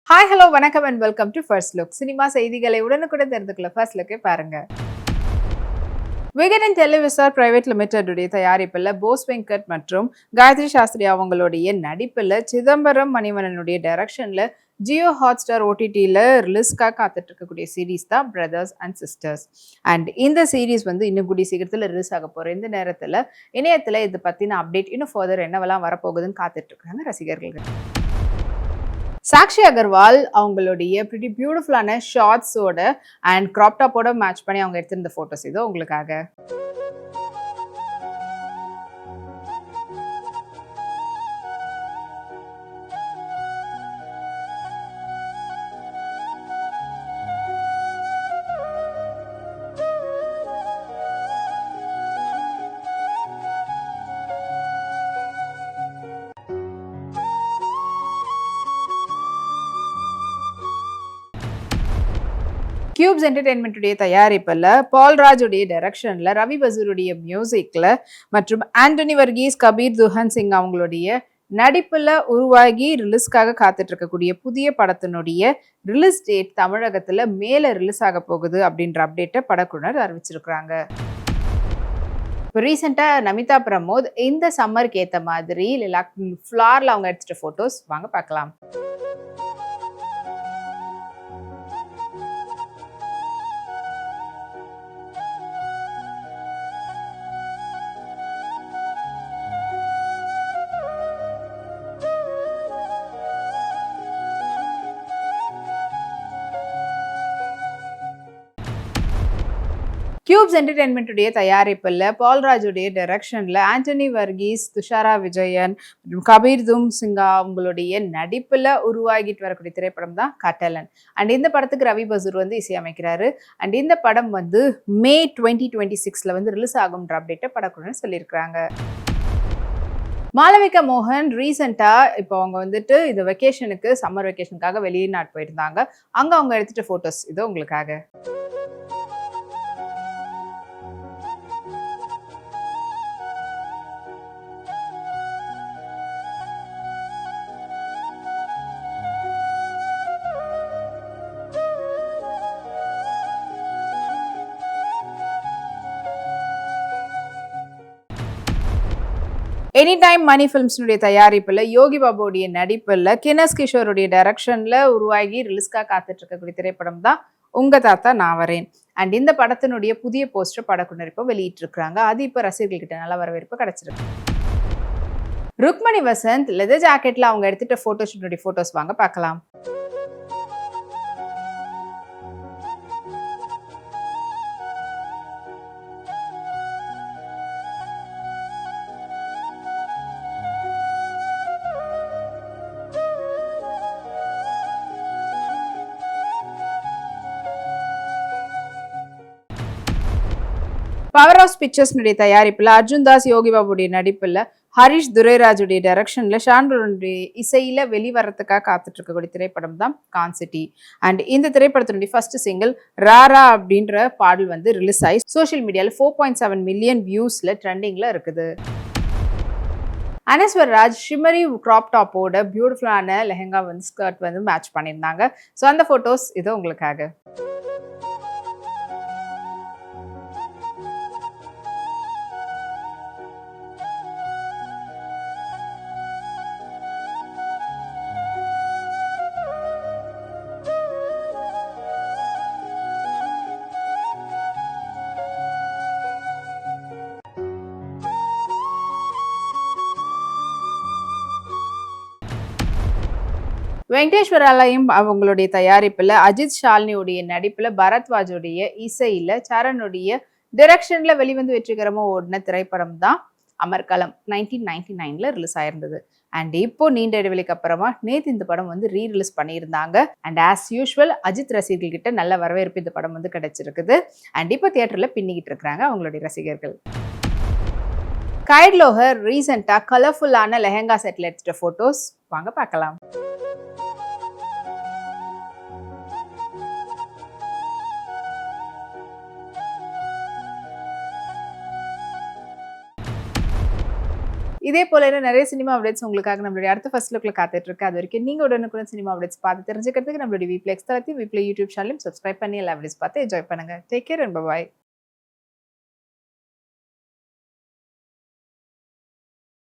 Hi hello வணக்கம் and welcome to first look. Cinema செய்திகளை உடனுக்குடன் தெரிந்துக்கொள்ள ஃபர்ஸ்ட் லுக்கை பாருங்க. விகடன் டெலிவிசார் பிரைவேட் லிமிடெட் உடைய தயாரிப்பில் போஸ் வெங்கட் மற்றும் காயத்ரி சாஸ்திரி அவங்களுடைய நடிப்பில் சிதம்பரம் மணிவண்ணனுடைய டைரக்ஷன்ல ஜியோ ஹாட்ஸ்டார் ஓடிடியில் ரிலீஸ்க்காக காத்துட்டு இருக்கக்கூடிய சீரீஸ் தான் பிரதர்ஸ் அண்ட் சிஸ்டர்ஸ். அண்ட் இந்த சீரீஸ் வந்து இன்னும் கூடிய சீக்கிரத்தில் ரிலீஸ் ஆக போகிற இந்த நேரத்தில் இணையத்தில் இது பற்றின அப்டேட் இன்னும் ஃபர்தர் என்னவெல்லாம் வரப்போகுதுன்னு காத்துட்டு இருக்காங்க ரசிகர்கள். சாக்ஷி அகர்வால் அவங்களுடைய பிரிட்டி பியூட்டிஃபுல்லான ஷார்ட்ஸோட அண்ட் கிராப் டாப்போட மேட்ச் பண்ணி அவங்க எடுத்திருந்த ஃபோட்டோஸ் இதோ உங்களுக்காக. கியூப்ஸ் என்டர்டெயின்மெண்ட்டுடைய தயாரிப்பில் பால்ராஜுடைய டைரக்ஷனில் ரவி பசூருடைய மியூசிக்கில் மற்றும் ஆண்டனி வர்கீஸ் கபீர் துஹன் சிங் அவங்களுடைய நடிப்பில் உருவாகி ரிலீஸ்க்காக காத்துட்டு இருக்கக்கூடிய புதிய படத்தினுடைய ரிலீஸ் டேட் தமிழகத்தில் மேலே ரிலீஸ் ஆக போகுது அப்படின்ற அப்டேட்டை படக்குழுவினர் அறிவிச்சிருக்கிறாங்க. இப்போ ரீசெண்டாக நமிதா பிரமோத் இந்த சம்மருக்கு ஏற்ற மாதிரி ஃப்ளாரில் அவங்க எடுத்துகிட்ட ஃபோட்டோஸ் வாங்க பார்க்கலாம். கியூப்ஸ் என்டர்டெயின்மெண்ட்டுடைய தயாரிப்பில் பால்ராஜுடைய டைரக்ஷனில் ஆண்டனி வர்கீஸ், துஷாரா விஜயன் மற்றும் கபீர் தும் சிங்கா அவங்களுடைய நடிப்பில் உருவாகிட்டு வரக்கூடிய திரைப்படம் தான் கட்டலன். அண்ட் இந்த படத்துக்கு ரவி பசூர் வந்து இசையமைக்கிறாரு. அண்ட் இந்த படம் வந்து மே 2026 வந்து ரிலீஸ் ஆகும்ன்ற அப்டேட்டை படக்குழுவினர் சொல்லியிருக்கிறாங்க. மாளவிகா மோகன் ரீசெண்டாக இப்போ அவங்க வந்துட்டு இது வெக்கேஷனுக்கு சம்மர் வெக்கேஷனுக்காக வெளிநாட்டு போயிருந்தாங்க. அங்கே அவங்க எடுத்துகிட்ட ஃபோட்டோஸ் இதோ உங்களுக்காக. எனி டைம் மணி ஃபிலிம்ஸ்னுடைய தயாரிப்பில் யோகி பாபுடைய நடிப்பில் கினஸ் கிஷோருடைய டைரக்ஷனில் உருவாகி ரிலீஸ்க்காக காத்துட்டு இருக்கக்கூடிய திரைப்படம் தான் உங்க தாத்தா நான் வரேன். அண்ட் இந்த படத்தினுடைய புதிய போஸ்டர் படக்குழுவினர் இப்போ வெளியிட்டு இருக்காங்க. அது இப்போ ரசிகர்கள்கிட்ட நல்ல வரவேற்பு கிடைச்சிருக்கு. ருக்மணி வசந்த் லெதர் ஜாக்கெட்ல அவங்க எடுத்துட்ட போட்டோஷூட்டுடைய போட்டோஸ் வாங்க பார்க்கலாம். பவர் ஹவுஸ் பிக்சர்ஸ்னுடைய தயாரிப்பில் அர்ஜுன் தாஸ் யோகி பாபுடைய நடிப்பில் ஹரிஷ் துரைராஜுடைய டைரக்ஷன்ல ஷான்ரோனுடைய இசையில வெளிவரத்துக்காக காத்துட்டு இருக்கக்கூடிய திரைப்படம் தான் கான்சிட்டி. அண்ட் இந்த திரைப்படத்தினுடைய ஃபர்ஸ்ட் சிங்கிள் ராரா அப்படின்ற பாடல் வந்து ரிலீஸ் ஆகி சோஷியல் மீடியாவில் 4.7 மில்லியன் வியூஸ்ல ட்ரெண்டிங்ல இருக்குது. அனஸ்வர் ராஜ் ஷிமரி கிராப் டாப்போட பியூட்டிஃபுல்லான லெஹங்கா வந்து ஸ்கர்ட் வந்து மேட்ச் பண்ணியிருந்தாங்க. ஸோ அந்த ஃபோட்டோஸ் இது உங்களுக்காக. வெங்கடேஸ்வராலயம் அவங்களுடைய தயாரிப்பில் அஜித் ஷாலினியுடைய நடிப்பில் பரத்வாஜுடைய இசையில் சரணுடைய டிரெக்ஷனில் வெளிவந்து வெற்றிகரமாக ஓடின திரைப்படம் தான் அமர்கலம் 1999 ரிலீஸ் ஆயிருந்தது. அண்ட் இப்போ நீண்ட இடைவெளிக்கு அப்புறமா நேற்று இந்த படம் வந்து ரீரிலீஸ் பண்ணியிருந்தாங்க. அண்ட் ஆஸ் யூஷுவல் அஜித் ரசிகர்கள் கிட்ட நல்ல வரவேற்பு இந்த படம் வந்து கிடைச்சிருக்குது. அண்ட் இப்போ தியேட்டரில் பின்னிக்கிட்டு இருக்கிறாங்க அவங்களுடைய ரசிகர்கள். கைட் லோஹர் ரீசெண்டாக கலர்ஃபுல்லான லெஹங்கா செட்டில் எடுத்துட்ட ஃபோட்டோஸ் வாங்க பார்க்கலாம். இதே போல இன்னும் நிறைய சினிமா அப்டேட்ஸ் உங்களுக்காக நம்மளுடைய அடுத்த ஃபர்ஸ்ட் லுக்ல காத்துட்டு இருக்கு. அது வரைக்கும் நீங்க உடனுக்குடன் சினிமா அப்டேட்ஸ் பார்த்து தெரிஞ்சுக்கிறதுக்கு நம்மளுடைய வீப்ளெக்ஸ் தளத்தையும் வீப்ளே யூடியூப் சேனலையும் சப்ஸ்கிரைப் பண்ணி எல்லா அப்டேட்ஸ் பார்த்து என்ஜாய் பண்ணுங்க. Take care and by.